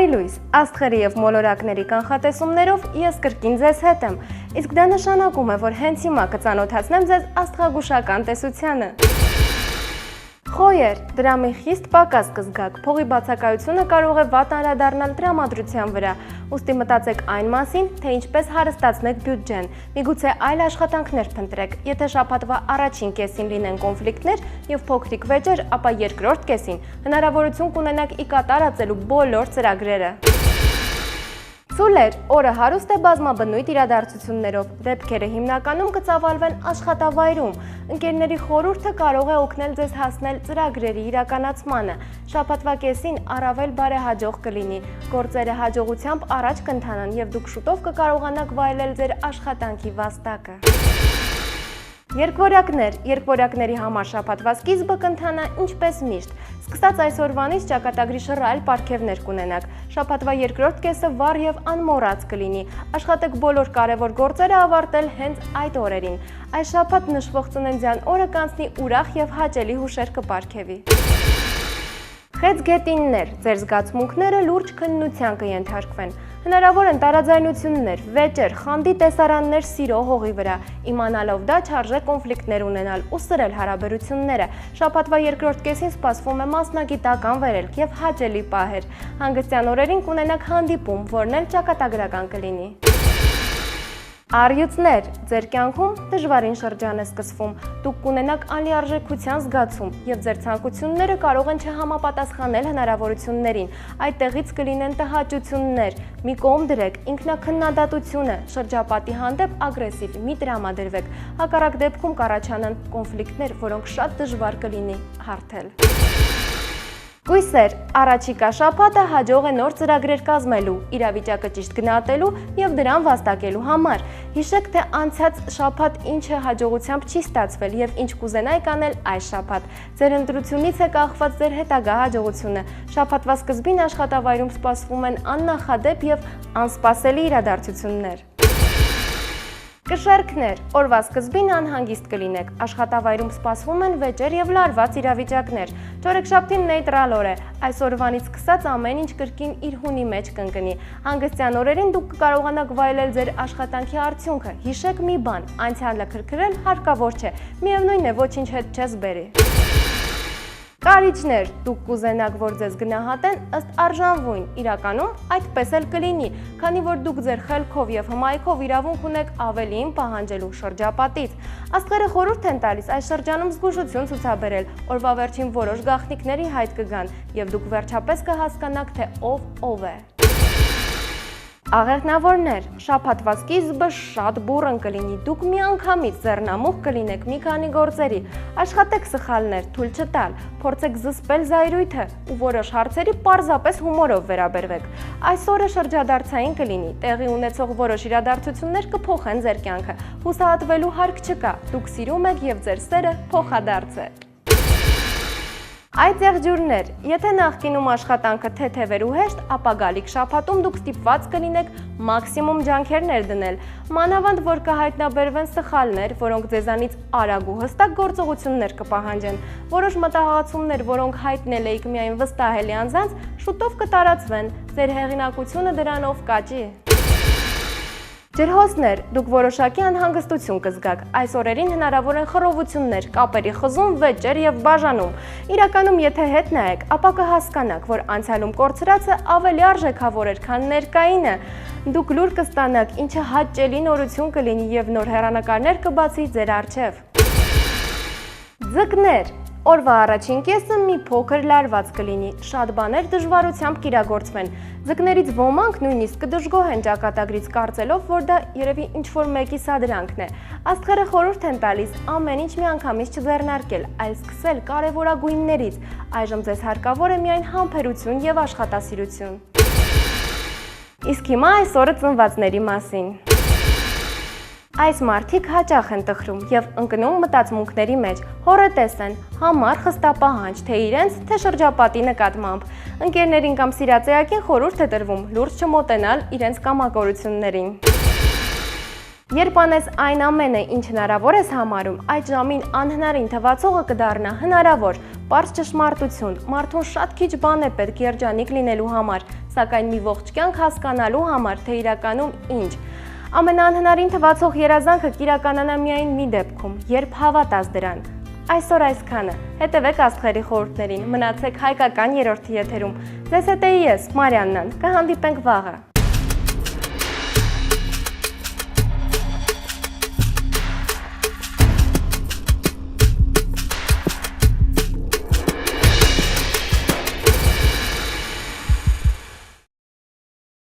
Բարի լույս, աստղերի և մոլորակների կանխատեսումներով ես կրկին ձեզ հետ եմ, իսկ դա նշանակում է, որ հենց հիմա կծանոթացնեմ ձեզ աստղագուշական տեսությանը։ Խոյեր, դրամի խիստ պակաս կզգաք, փողի բացակայությունը կարող է վատ անդրադառնալ տրամադրության վրա, ուստի մտածեք այն մասին, թե ինչպես հարստացնեք բյուջեն, միգուցե այլ աշխատանքներ փնտրեք, եթե շաբաթվա առաջին կեսին լինեն կոնֆլիկտներ և փոքրիկ վեճեր, ապա երկրորդ կեսին հնարավորություն կունենաք ի կատարածելու բոլոր ծրագրերը։ Սուլեր, օրը հարուստ է բազմաբնույթ իրադարձություններով, դեպքերը հիմնականում կծավալվեն աշխատավայրում, ընկերների խորհուրդը կարող է օգնել ձեզ հասնել ծրագրերի իրականացմանը, շաբաթվա կեսին առավել բարեհաջող կլինի, գործերը հաջողությամբ առաջ կընթանան և դուք շուտով կկարողանաք վայելել ձեր աշխատանքի վաստակը։ Երկվորյակների համար շաբաթվա սկիզբը կընթանա ինչպես միշտ, սկսած այսօրվանից ճակատագրի շռայլ պարգևներ կունենաք, շաբաթվա երկրորդ կեսը վառ և անմոռաց կլինի, աշխատեք բոլոր կարևոր գործերը ավարտել հենց այդ օրերին, այս շաբաթ նշվող ծննդյան օրը կանցնի ուրախ և հաճելի հուշեր կպարգևի։ Խեցգետիններ, ձեր զգացմունքները լուրջ քննության կենթարկվեն, հնարավոր են տարաձայնություններ, վեճեր, խանդի տեսարաններ սիրո հողի վրա, իմանալով դա չարժե կոնֆլիկտներ ունենալ ու սրել հարաբերությունները, շաբաթվա երկրորդ կեսին սպասվում է մասնագիտական վերելք և հաճելի պահեր, հանգստյան օրերին կունենաք հանդիպում, որն էլ ճակատագրական կլինի։ Առյուծներ, ձեր կյանքում դժվարին շրջան է սկսվում, դուք կունենաք անլիարժեքության զգացում և ձեր ցանկությունները կարող են չհամապատասխանել հնարավորություններին, այդտեղից կլինեն տհաճություններ, մի կողմ դրեք ինքնաքննադատությունը, շրջապատի հանդեպ ագրեսիվ մի տրամադրվեք, հակառակ դեպքում կառաջանան կոնֆլիկտներ, որոնք շատ դժվար կլինի հարթել։ Կույսեր, առաջիկա շաբաթը հաջող է նոր ծրագրեր կազմելու, իրավիճակը ճիշտ գնահատելու և դրան վաստակելու համար։ Հիշեք, թե անցած շաբաթ ինչը հաջողությամբ չի ստացվել և ինչ կուզենայիք անել այս շաբաթ։ Ձեր ընտրությունից է կախված ձեր հետագա հաջողությունը։ Շաբաթվա սկզբին աշխատավայրում սպասվում են աննախադեպ և անսպասելի իրադարձություններ։ Կշեռքներ, օրվա սկզբին անհանգիստ կլինեք, աշխատավայրում սպասվում են վեճեր և լարված իրավիճակներ, չորեքշաբթին նեյտրալ օր է, այսօրվանից սկսած ամեն ինչ կրկին իր հունի մեջ կընկնի, հանգստյան օրերին դուք կկարողանաք վայելել ձեր աշխատանքի արդյունքը, հիշեք մի բան, անցյալը քրքրել հարկավոր չէ, միևնույն է ոչինչ հետ չես բերի։ Կարիճներ, դուք կուզենաք, որ ձեզ գնահատեն ըստ արժանվույն, իրականում այդպես էլ կլինի, քանի որ դուք ձեր խելքով և հմայքով իրավունք ունեք ավելիին պահանջելու շրջապատից։ Աստղերը խորհուրդ են տալիս այս շրջանում զգուշություն ցուցաբերել, օրվա վերջին որոշ գաղտնիքների հայտ կգան, և դուք վերջապես կհասկանաք, թե ով է։ Աղեղնավորներ, շաբաթվա սկիզբը շատ բուռն կլինի, դուք միանգամից ձեռնամուխ կլինեք մի քանի գործերի, աշխատեք սխալներ, թույլ չտալ, փորձեք զսպել զայրույթը ու որոշ հարցերի պարզապես հումորով վերաբերվեք։ Այս օրը շրջադարձային կլինի, տեղի ունեցող որոշ իրադարձություններ կփոխեն ձեր կյանքը, հուսահատվելու հարկ չկա, դուք սիրում եք և ձեր սերը փոխադարձ է։ Այդ եղջյուրներ, եթե նախկինում աշխատանքը թեթև էր ու հեշտ, ապա գալիք շաբաթում դուք ստիպված կլինեք մաքսիմում ջանքեր ներդնել, մանավանդ որ կհայտնաբերվեն սխալներ, որոնք ձեզանից արագ ու հստակ գործողություններ կպահանջեն, որոշ մտահղացումներ, որոնք հայտնել էիք միայն վստահելի անձանց, շուտով կտարածվեն, ձեր հեղինակությունը դրանով կաճի։ Ջրհոսներ, դուք որոշակի անհանգստություն կզգաք, այս օրերին հնարավոր են խռովություններ, կապերի խզում, վեճեր և բաժանում։ Իրականում եթե հետ նայեք, ապա կհասկանաք, որ անցյալում կորցրածը ավելի արժեքավոր էր, քան ներկայինը։ Դուք լուր կստանաք, ինչը հաճելի նորություն կլինի և նոր հեռանկարներ կբացի ձեր առջև։ Ձկներ, օրվա առաջին կեսը մի փոքր լարված կլինի, շատ բաներ դժվարությամբ կիրագործվեն։ Ձկներից ոմանք նույնիսկ կդժգոհեն ճակատագրից կարծելով, որ դա երևի ինչ-որ մեկի սադրանքն է։ Աստղերը խորհուրդ են տալիս ամեն ինչ միանգամից չձեռնարկել, այլ սկսել կարևորագույններից։ Այժմ ձեզ հարկավոր է միայն համբերություն և աշխատասիրություն։ Իսկ հիմա այս օրը ծնվածների մասին։ Այս մարդիկ հաճախ են տխրում և ընկնում մտածմունքների մեջ, հոռետես են, համառ խստապահանջ, թե իրենց, թե շրջապատի նկատմամբ։ Ընկերներին կամ սիրածեակին խորհուրդ է տրվում լուրջ չմոտենալ իրենց կամակորություններին։ Երբ անես այն ամենը, ինչ հնարավոր ես համարում, այդ ժամին անհնարին թվացողը կդառնա հնարավոր։ պարզ ճշմարտություն, մարդուն շատ քիչ բան է պետք երջանիկ լինելու համար, սակայն մի ողջ կյանք հասկանալու համար, թե իրականում ինչ։ Ամենաանհնարին թվացող երազանքը կիրականանա միայն մի դեպքում, երբ հավատաս դրան։ Այսօր այսքանը, հետևեք աստղերի խորհուրդներին, մնացեք հայկական երրորդի եթերում, ձեզ հետ էի ես, Մարիաննան, կհանդիպենք վաղը։